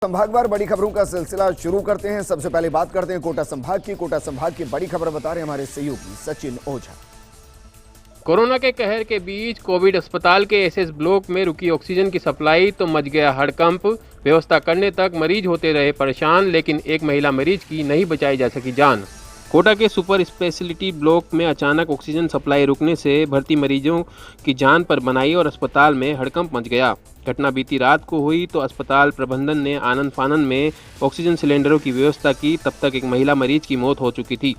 संभागवार बड़ी खबरों का सिलसिला शुरू करते हैं। सबसे पहले बात करते हैं कोटा संभाग की बड़ी खबर बता रहे हैं हमारे सहयोगी सचिन ओझा। कोरोना के कहर के बीच कोविड अस्पताल के एसएस ब्लॉक में रुकी ऑक्सीजन की सप्लाई तो मच गया हड़कंप। व्यवस्था करने तक मरीज होते रहे परेशान, लेकिन एक महिला मरीज की नहीं बचाई जा सकी जान। कोटा के सुपर स्पेशलिटी ब्लॉक में अचानक ऑक्सीजन सप्लाई रुकने से भर्ती मरीजों की जान पर बनाई और अस्पताल में हड़कंप मच गया। घटना बीती रात को हुई तो अस्पताल प्रबंधन ने आनंद फानन में ऑक्सीजन सिलेंडरों की व्यवस्था की। तब तक एक महिला मरीज की मौत हो चुकी थी।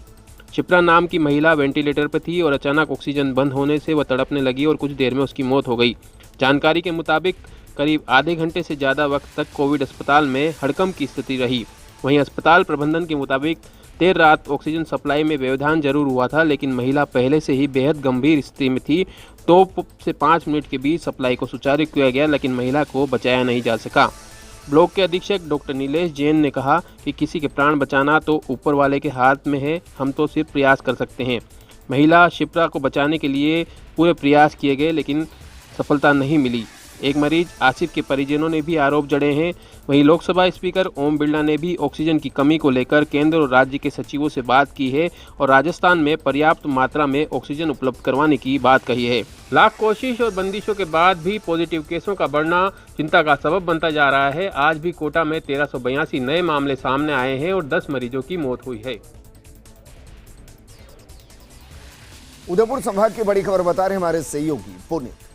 शिप्रा नाम की महिला वेंटिलेटर पर थी और अचानक ऑक्सीजन बंद होने से वह तड़पने लगी और कुछ देर में उसकी मौत हो गई। जानकारी के मुताबिक करीब आधे घंटे से ज़्यादा वक्त तक कोविड अस्पताल में हड़कंप की स्थिति रही। वहीं अस्पताल प्रबंधन के मुताबिक देर रात ऑक्सीजन सप्लाई में व्यवधान जरूर हुआ था, लेकिन महिला पहले से ही बेहद गंभीर स्थिति में थी। 2 से 5 मिनट के बीच सप्लाई को सुचारू किया गया, लेकिन महिला को बचाया नहीं जा सका। ब्लॉक के अधीक्षक डॉक्टर नीलेश जैन ने कहा कि किसी के प्राण बचाना तो ऊपर वाले के हाथ में है, हम तो सिर्फ प्रयास कर सकते हैं। महिला शिप्रा को बचाने के लिए पूरे प्रयास किए गए, लेकिन सफलता नहीं मिली। एक मरीज आसिफ के परिजनों ने भी आरोप जड़े हैं। वहीं लोकसभा स्पीकर ओम बिरला ने भी ऑक्सीजन की कमी को लेकर केंद्र और राज्य के सचिवों से बात की है और राजस्थान में पर्याप्त मात्रा में ऑक्सीजन उपलब्ध करवाने की बात कही है। लाख कोशिश और बंदिशों के बाद भी पॉजिटिव केसों का बढ़ना चिंता का सबब बनता जा रहा है। आज भी कोटा में 1382 नए मामले सामने आए हैं और 10 मरीजों की मौत हुई है। उदयपुर संभाग की बड़ी खबर बता रहे हैं हमारे सहयोगी पुनीत।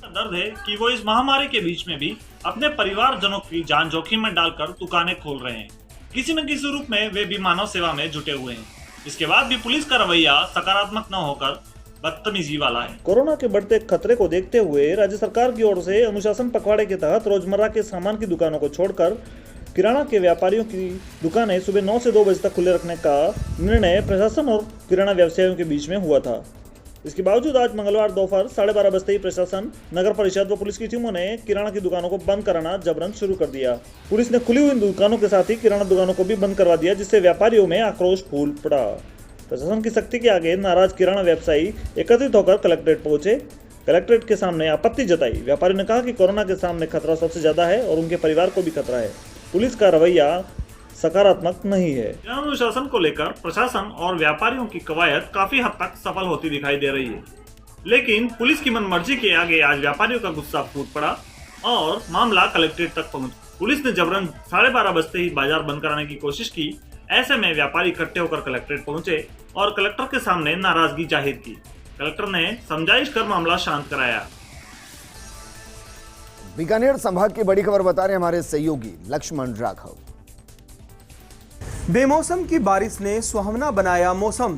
दर्द है कि वो इस महामारी के बीच में भी अपने परिवारजनों की जान जोखिम में डालकर दुकानें खोल रहे हैं। किसी न किसी रूप में वे भी मानव सेवा में जुटे हुए हैं। इसके बाद भी पुलिस का रवैया सकारात्मक न होकर बदतमीजी वाला है। कोरोना के बढ़ते खतरे को देखते हुए राज्य सरकार की ओर से अनुशासन पखवाड़े के तहत रोजमर्रा के सामान की दुकानों को छोड़कर किराना के व्यापारियों की दुकानें सुबह 9 से 2 बजे तक खुले रखने का निर्णय प्रशासन और किराना व्यवसायियों के बीच में हुआ था। इसके बावजूद आज मंगलवार दोपहर 12:30 बजते ही प्रशासन, नगर परिषद व पुलिस की टीमों ने किराना की दुकानों को बंद कराना जबरन शुरू कर दिया। पुलिस ने खुली हुई दुकानों के साथ ही किराना दुकानों को भी बंद करवा दिया, जिससे व्यापारियों में आक्रोश फूल पड़ा। प्रशासन की सख्ती के आगे नाराज किराना व्यवसायी एकत्रित होकर कलेक्ट्रेट पहुंचे। कलेक्ट्रेट के सामने आपत्ति जताई। व्यापारियों ने कहा कि कोरोना के सामने खतरा सबसे ज्यादा है और उनके परिवार को भी खतरा है। पुलिस का रवैया सकारात्मक नहीं है। अनुशासन को लेकर प्रशासन और व्यापारियों की कवायद काफी हद तक सफल होती दिखाई दे रही है, लेकिन पुलिस की मनमर्जी के आगे आज व्यापारियों का गुस्सा फूट पड़ा और मामला कलेक्ट्रेट तक पहुंचा। पुलिस ने जबरन 12:30 बजते ही बाजार बंद कराने की कोशिश की। ऐसे में व्यापारी इकट्ठे होकर कलेक्ट्रेट पहुंचे और कलेक्टर के सामने नाराजगी जाहिर की। कलेक्टर ने समझाइश कर मामला शांत कराया। बीकानेर संभाग की बड़ी खबर बता रहे हैं हमारे सहयोगी लक्ष्मण राघव। बेमौसम की बारिश ने सुहावना बनाया मौसम।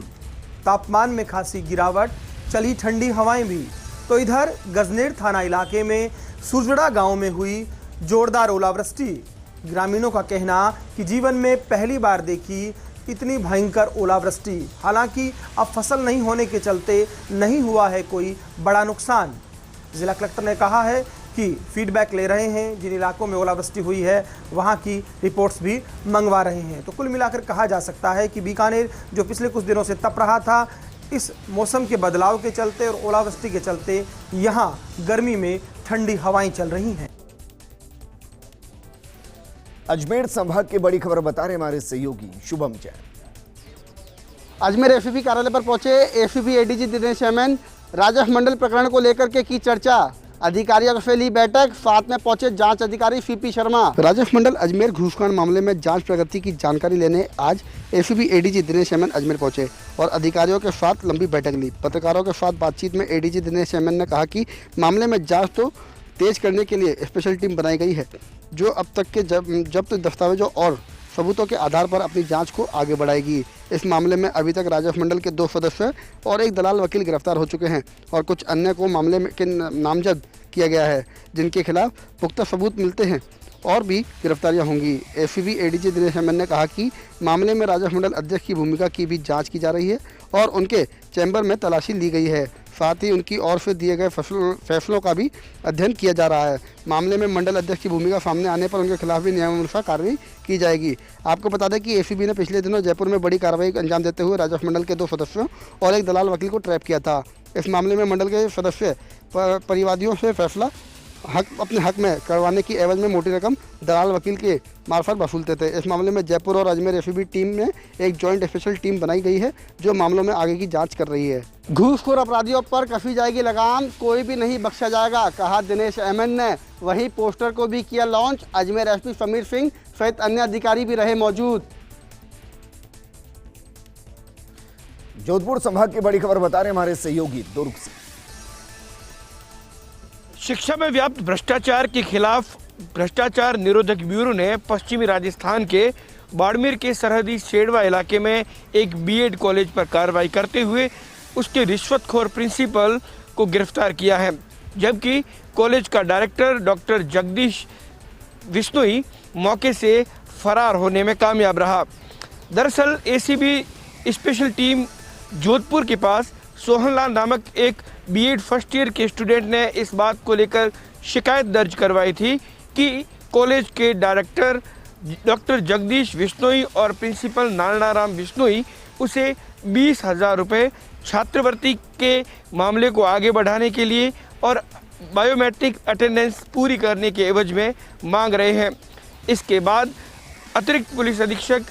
तापमान में खासी गिरावट, चली ठंडी हवाएं भी। तो इधर गजनेर थाना इलाके में सुरजड़ा गांव में हुई जोरदार ओलावृष्टि। ग्रामीणों का कहना कि जीवन में पहली बार देखी इतनी भयंकर ओलावृष्टि। हालांकि अब फसल नहीं होने के चलते नहीं हुआ है कोई बड़ा नुकसान। जिला कलेक्टर ने कहा है कि फीडबैक ले रहे हैं, जिन इलाकों में ओलावृष्टि हुई है वहां की रिपोर्ट्स भी मंगवा रहे हैं। तो कुल मिलाकर कहा जा सकता है कि बीकानेर जो पिछले कुछ दिनों से तप रहा था, इस मौसम के बदलाव के चलते और ओलावृष्टि के चलते यहां गर्मी में ठंडी हवाएं चल रही हैं। अजमेर संभाग की बड़ी खबर बता रहे हैं हमारे सहयोगी शुभम जैन। अजमेर एसीपी कार्यालय पर पहुंचे एसीपी एडीजी दिनेश एमएन। राजस्व मंडल प्रकरण को लेकर के की चर्चा। अधिकारियों की फैली बैठक, साथ में पहुंचे जांच अधिकारी सीपी शर्मा। राजस्व मंडल अजमेर घूसखोर मामले में जांच प्रगति की जानकारी लेने आज ACP ADG Dinesh MN Ajmer पहुंचे और अधिकारियों के साथ लंबी बैठक ली। पत्रकारों के साथ बातचीत में एडीजी दिनेश एमएन ने कहा कि मामले में जांच तो तेज करने के लिए स्पेशल टीम बनाई गई है, जो अब तक के जब्त दस्तावेजों और सबूतों के आधार पर अपनी जांच को आगे बढ़ाएगी। इस मामले में अभी तक राजस्व मंडल के 2 सदस्य और एक दलाल वकील गिरफ्तार हो चुके हैं और कुछ अन्य को मामले में के नामजद किया गया है, जिनके खिलाफ पुख्ता सबूत मिलते हैं और भी गिरफ्तारियां होंगी। एसीपी एडीजी दिनेश एमएन ने कहा कि मामले में राजस्व मंडल अध्यक्ष की भूमिका की भी जाँच की जा रही है और उनके चैम्बर में तलाशी ली गई है। साथ ही उनकी ओर से दिए गए फैसलों का भी अध्ययन किया जा रहा है। मामले में मंडल अध्यक्ष की भूमिका सामने आने पर उनके खिलाफ भी नियमानुसार कार्रवाई की जाएगी। आपको बता दें कि एसीबी ने पिछले दिनों जयपुर में बड़ी कार्रवाई अंजाम देते हुए राजस्व मंडल के 2 सदस्यों और एक दलाल वकील को ट्रैप किया था। इस मामले में मंडल के सदस्य परिवादियों से फैसला अपने हक में करवाने की एवज में मोटी रकम दलाल वकील के मार्फत वसूलते थे। इस मामले में जयपुर और अजमेर एसीबी टीम में एक जॉइंट स्पेशल टीम बनाई गई है जो मामलों में आगे की जांच कर रही है। घूसखोर अपराधियों पर कसी जाएगी लगाम, कोई भी नहीं बख्शा जाएगा, कहा दिनेश एमएन ने। वहीं पोस्टर को भी किया लॉन्च। अजमेर एसपी समीर सिंह सहित अन्य अधिकारी भी रहे मौजूद। जोधपुर संभाग की बड़ी खबर बता रहे हमारे सहयोगी दुर्ग से। शिक्षा में व्याप्त भ्रष्टाचार के खिलाफ भ्रष्टाचार निरोधक ब्यूरो ने पश्चिमी राजस्थान के बाड़मेर के सरहदी शेड़वा इलाके में एक बीएड कॉलेज पर कार्रवाई करते हुए उसके रिश्वतखोर प्रिंसिपल को गिरफ्तार किया है, जबकि कॉलेज का डायरेक्टर डॉक्टर जगदीश विश्नोई मौके से फरार होने में कामयाब रहा। दरअसल एसीबी स्पेशल टीम जोधपुर के पास सोहनलाल नामक एक बीएड फर्स्ट ईयर के स्टूडेंट ने इस बात को लेकर शिकायत दर्ज करवाई थी कि कॉलेज के डायरेक्टर डॉक्टर जगदीश विश्नोई और प्रिंसिपल नारायणाराम विश्नोई उसे 20,000 रुपये छात्रवृत्ति के मामले को आगे बढ़ाने के लिए और बायोमेट्रिक अटेंडेंस पूरी करने के एवज में मांग रहे हैं। इसके बाद अतिरिक्त पुलिस अधीक्षक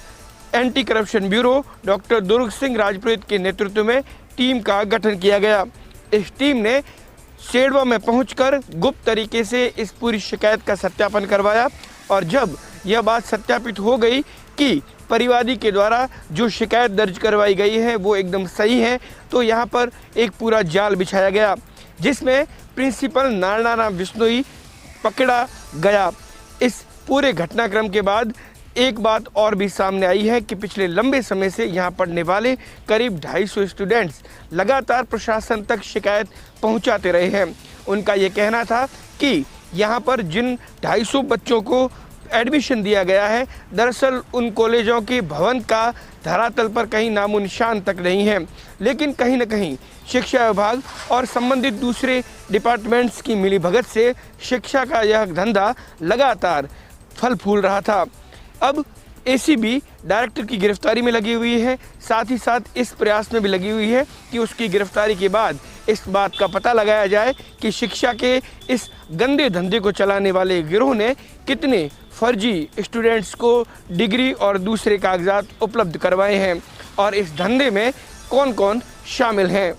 एंटी करप्शन ब्यूरो डॉक्टर दुर्ग सिंह राजपुरोहित के नेतृत्व में टीम का गठन किया गया। इस टीम ने शेड़वा में पहुंचकर गुप्त तरीके से इस पूरी शिकायत का सत्यापन करवाया और जब यह बात सत्यापित हो गई कि परिवादी के द्वारा जो शिकायत दर्ज करवाई गई है वो एकदम सही है, तो यहाँ पर एक पूरा जाल बिछाया गया जिसमें प्रिंसिपल नारायणाराम विश्नोई पकड़ा गया। इस पूरे घटनाक्रम के बाद एक बात और भी सामने आई है कि पिछले लंबे समय से यहाँ पढ़ने वाले करीब 250 स्टूडेंट्स लगातार प्रशासन तक शिकायत पहुँचाते रहे हैं। उनका ये कहना था कि यहाँ पर जिन 250 बच्चों को एडमिशन दिया गया है, दरअसल उन कॉलेजों के भवन का धरातल पर कहीं नामो निशान तक नहीं है, लेकिन कहीं न कहीं शिक्षा विभाग और संबंधित दूसरे डिपार्टमेंट्स की मिलीभगत से शिक्षा का यह धंधा लगातार फल फूल रहा था। अब एसीबी डायरेक्टर की गिरफ्तारी में लगी हुई है, साथ ही साथ इस प्रयास में भी लगी हुई है कि उसकी गिरफ्तारी के बाद इस बात का पता लगाया जाए कि शिक्षा के इस गंदे धंधे को चलाने वाले गिरोह ने कितने फर्जी स्टूडेंट्स को डिग्री और दूसरे कागजात उपलब्ध करवाए हैं और इस धंधे में कौन कौन शामिल हैं।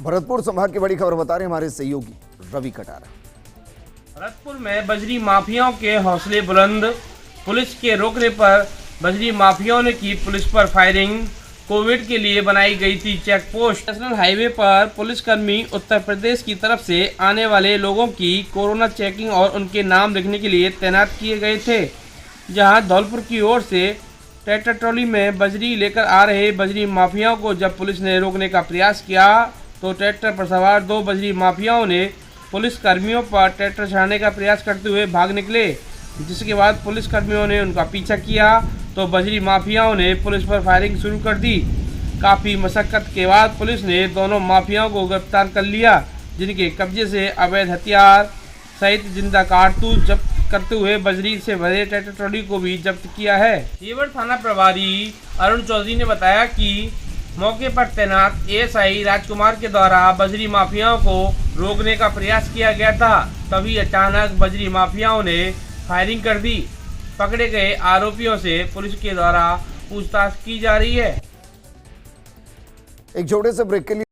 भरतपुर संभाग की बड़ी खबर बता रहे हमारे सहयोगी रवि कटारा। भरतपुर में बजरी माफियाओं के हौसले बुलंद, पुलिस के रोकने पर बजरी माफियाओं ने की पुलिस पर फायरिंग। कोविड के लिए बनाई गई थी चेक पोस्ट। नेशनल हाईवे पर पुलिसकर्मी उत्तर प्रदेश की तरफ से आने वाले लोगों की कोरोना चेकिंग और उनके नाम लिखने के लिए तैनात किए गए थे। जहां धौलपुर की ओर से ट्रैक्टर ट्रॉली में बजरी लेकर आ रहे बजरी माफियाओं को जब पुलिस ने रोकने का प्रयास किया तो ट्रैक्टर पर सवार 2 बजरी माफियाओं ने पुलिस कर्मियों पर ट्रैक्टर चढ़ाने का प्रयास करते हुए भाग निकले, जिसके बाद पुलिस कर्मियों ने उनका पीछा किया तो बजरी माफियाओं ने पुलिस पर फायरिंग शुरू कर दी। काफ़ी मशक्कत के बाद पुलिस ने दोनों माफियाओं को गिरफ्तार कर लिया, जिनके कब्जे से अवैध हथियार सहित जिंदा कारतूस जब्त करते हुए बजरी से भरे ट्रैक्टर ट्रॉली को भी जब्त किया है। जेवर थाना प्रभारी अरुण चौधरी ने बताया कि मौके पर तैनात एएसआई राजकुमार के द्वारा बजरी माफियाओं को रोकने का प्रयास किया गया था, तभी अचानक बजरी माफियाओं ने फायरिंग कर दी। पकड़े गए आरोपियों से पुलिस के द्वारा पूछताछ की जा रही है। एक छोटे से ब्रेक के लिए